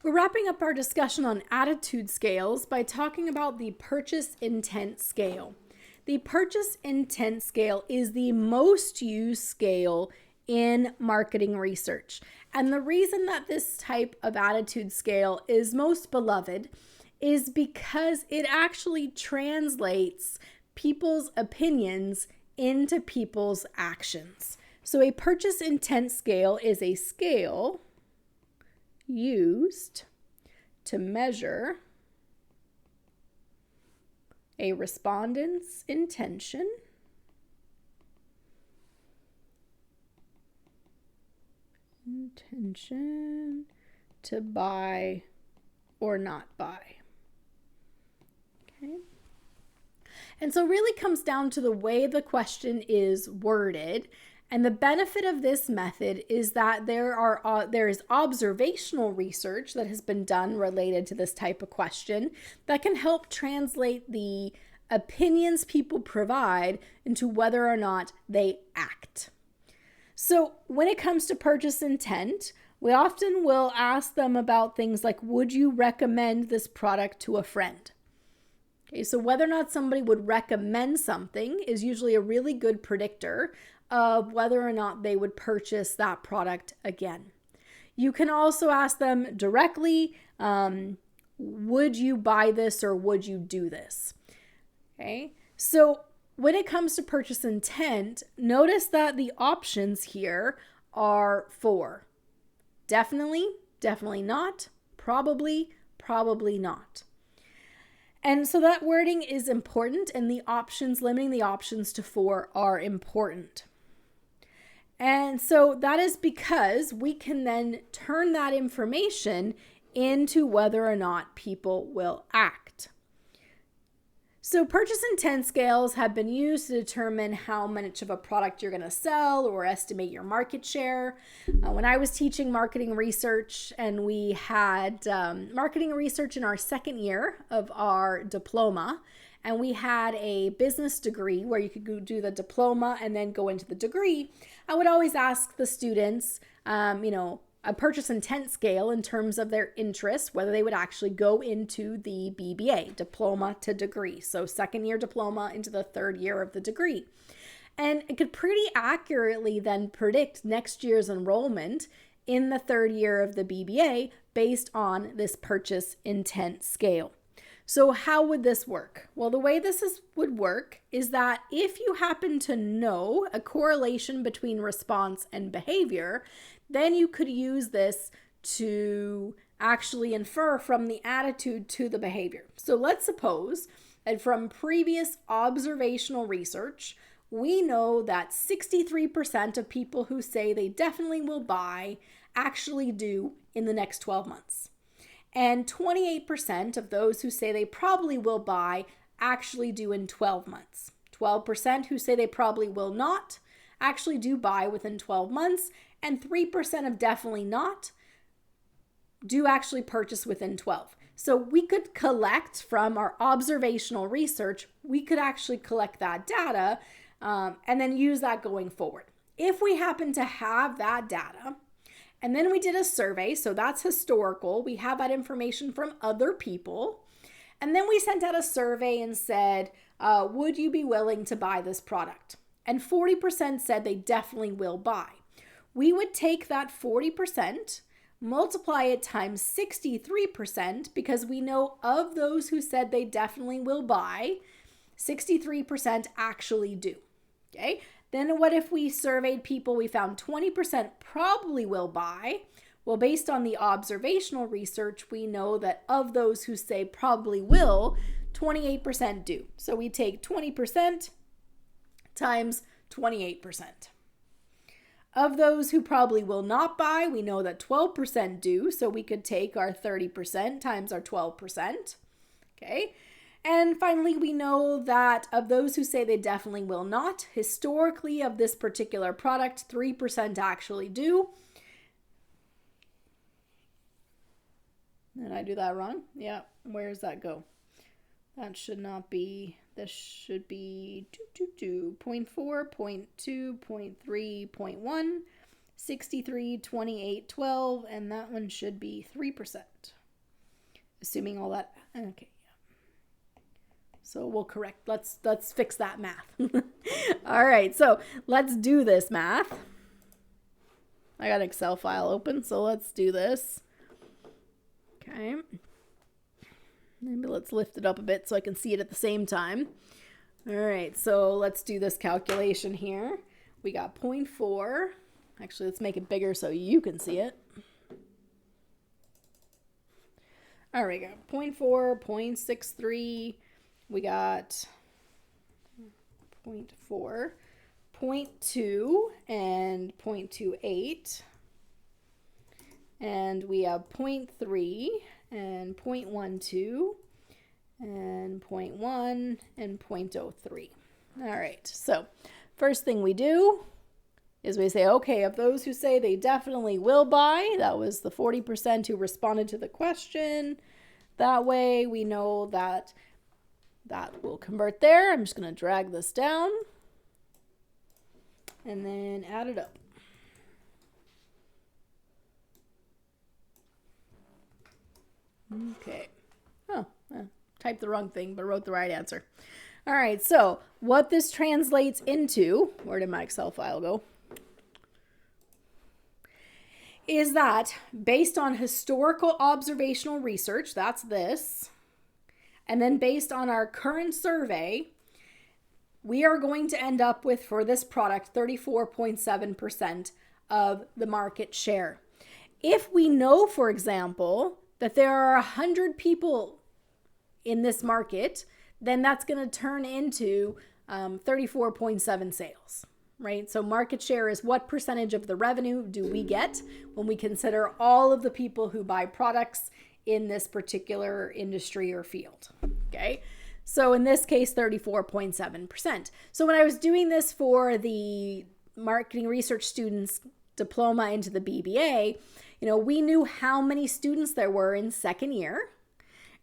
We're wrapping up our discussion on attitude scales by talking about the purchase intent scale. The purchase intent scale is the most used scale in marketing research. And the reason that this type of attitude scale is most beloved is because it actually translates people's opinions into people's actions. So a purchase intent scale is a scale used to measure a respondent's intention to buy or not buy. Okay. And so it really comes down to the way the question is worded. And the benefit of this method is that there is observational research that has been done related to this type of question that can help translate the opinions people provide into whether or not they act. So when it comes to purchase intent, we often will ask them about things like, would you recommend this product to a friend? Okay, so whether or not somebody would recommend something is usually a really good predictor of whether or not they would purchase that product again. You can also ask them directly, would you buy this or would you do this? Okay, so when it comes to purchase intent, notice that the options here are 4. Definitely, definitely not, probably, probably not. And so that wording is important, and the options, limiting the options to 4, are important. And so that is because we can then turn that information into whether or not people will act. So purchase intent scales have been used to determine how much of a product you're going to sell or estimate your market share. When I was teaching marketing research, and we had marketing research in our second year of our diploma, and we had a business degree where you could go do the diploma and then go into the degree, I would always ask the students, a purchase intent scale in terms of their interest, whether they would actually go into the BBA, diploma to degree. So second year diploma into the third year of the degree. And it could pretty accurately then predict next year's enrollment in the third year of the BBA based on this purchase intent scale. So how would this work? Well, the way would work is that if you happen to know a correlation between response and behavior, then you could use this to actually infer from the attitude to the behavior. So let's suppose that from previous observational research, we know that 63% of people who say they definitely will buy actually do in the next 12 months. And 28% of those who say they probably will buy actually do in 12 months. 12% who say they probably will not actually do buy within 12 months. And 3% of definitely not do actually purchase within 12. So we could collect from our observational research, we could actually collect that data and then use that going forward. If we happen to have that data, and then we did a survey, so that's historical. We have that information from other people. And then we sent out a survey and said, would you be willing to buy this product? And 40% said they definitely will buy. We would take that 40%, multiply it times 63%, because we know of those who said they definitely will buy, 63% actually do. Okay? Then what if we surveyed people, we found 20% probably will buy? Well, based on the observational research, we know that of those who say probably will, 28% do. So we take 20% times 28%. Of those who probably will not buy, we know that 12% do. So we could take our 30% times our 12%. Okay. And finally, we know that of those who say they definitely will not, historically of this particular product, 3% actually do. Did I do that wrong? Yeah. Where does that go? That should not be, this should be 0.4, 0.2, 0.3, 0.1. 63, 28, 12, and that one should be 3%. Assuming all that, okay. So we'll correct, let's fix that math. All right, so let's do this math. I got an Excel file open, so let's do this. Okay. Maybe let's lift it up a bit so I can see it at the same time. All right, so let's do this calculation here. We got 0.4. Actually, let's make it bigger so you can see it. All right, we got 0.4, 0.63. We got 0.4, 0.2, and 0.28. And we have 0.3 and 0.12 and 0.1 and 0.03. All right, so first thing we do is we say, okay, of those who say they definitely will buy, that was the 40% who responded to the question. That way we know that that will convert there. I'm just going to drag this down and then add it up. Okay. Oh, typed the wrong thing, but wrote the right answer. All right, so what this translates into, where did my Excel file go? Is that based on historical observational research, that's this, and then based on our current survey, we are going to end up with, for this product, 34.7% of the market share. If we know, for example, that there are 100 people in this market, then that's going to turn into 34.7 sales, right? So market share is what percentage of the revenue do we get when we consider all of the people who buy products in this particular industry or field, okay? So in this case, 34.7%. So when I was doing this for the marketing research students diploma into the BBA, we knew how many students there were in second year.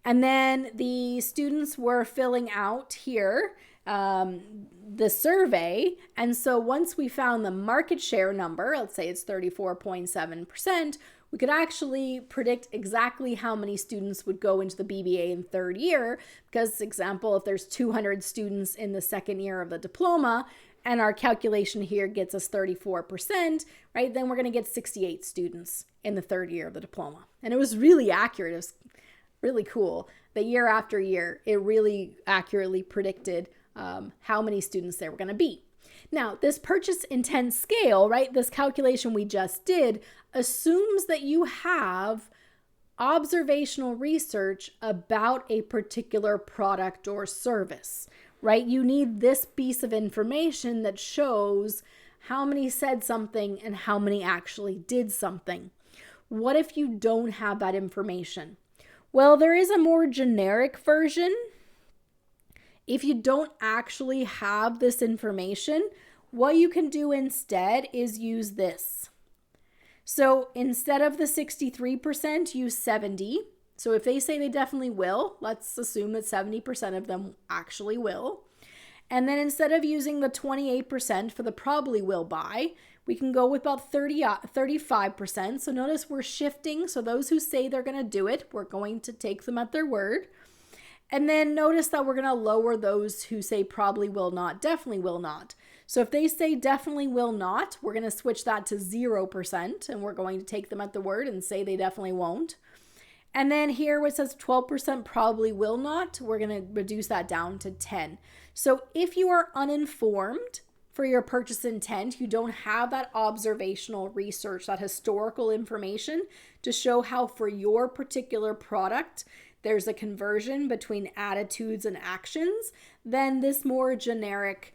And then the students were filling out here the survey. And so once we found the market share number, let's say it's 34.7%, we could actually predict exactly how many students would go into the BBA in third year. Because, example, if there's 200 students in the second year of the diploma, and our calculation here gets us 34%, right? Then we're going to get 68 students in the third year of the diploma. And it was really accurate. It was really cool. The year after year, it really accurately predicted how many students there were going to be. Now, this purchase intent scale, right, this calculation we just did, assumes that you have observational research about a particular product or service, right? You need this piece of information that shows how many said something and how many actually did something. What if you don't have that information? Well, there is a more generic version. If you don't actually have this information, what you can do instead is use this. So instead of the 63%, use 70. So if they say they definitely will, let's assume that 70% of them actually will. And then instead of using the 28% for the probably will buy, we can go with about 35%. So notice we're shifting. So those who say they're going to do it, we're going to take them at their word. And then notice that we're going to lower those who say probably will not, definitely will not. So if they say definitely will not, we're going to switch that to 0%, and we're going to take them at the word and say they definitely won't. And then here where it says 12% probably will not, we're going to reduce that down to 10. So if you are uninformed for your purchase intent, you don't have that observational research, that historical information to show how for your particular product there's a conversion between attitudes and actions, then this more generic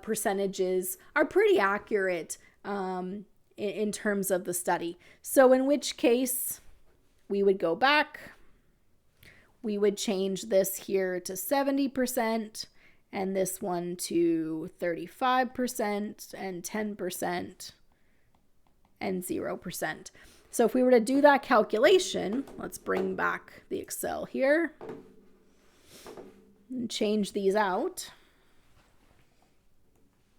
percentages are pretty accurate in terms of the study. So in which case we would go back, we would change this here to 70% and this one to 35% and 10% and 0%. So if we were to do that calculation, let's bring back the Excel here and change these out.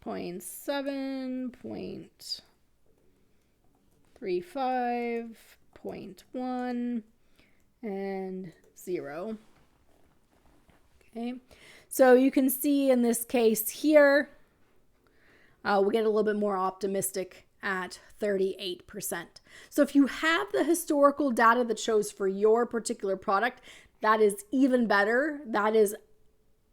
0.7, 35.1 and 0. Okay, so you can see in this case here, we get a little bit more optimistic at 38%. So if you have the historical data that shows for your particular product, that is even better. That is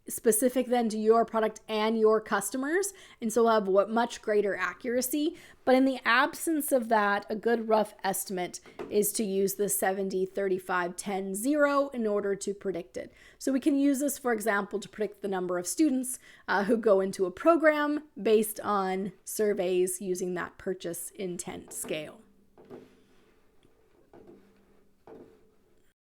specific then to your product and your customers, and so we'll have what much greater accuracy. But in the absence of that, a good rough estimate is to use the 70, 35, 10, 0 in order to predict it. So we can use this, for example, to predict the number of students who go into a program based on surveys using that purchase intent scale.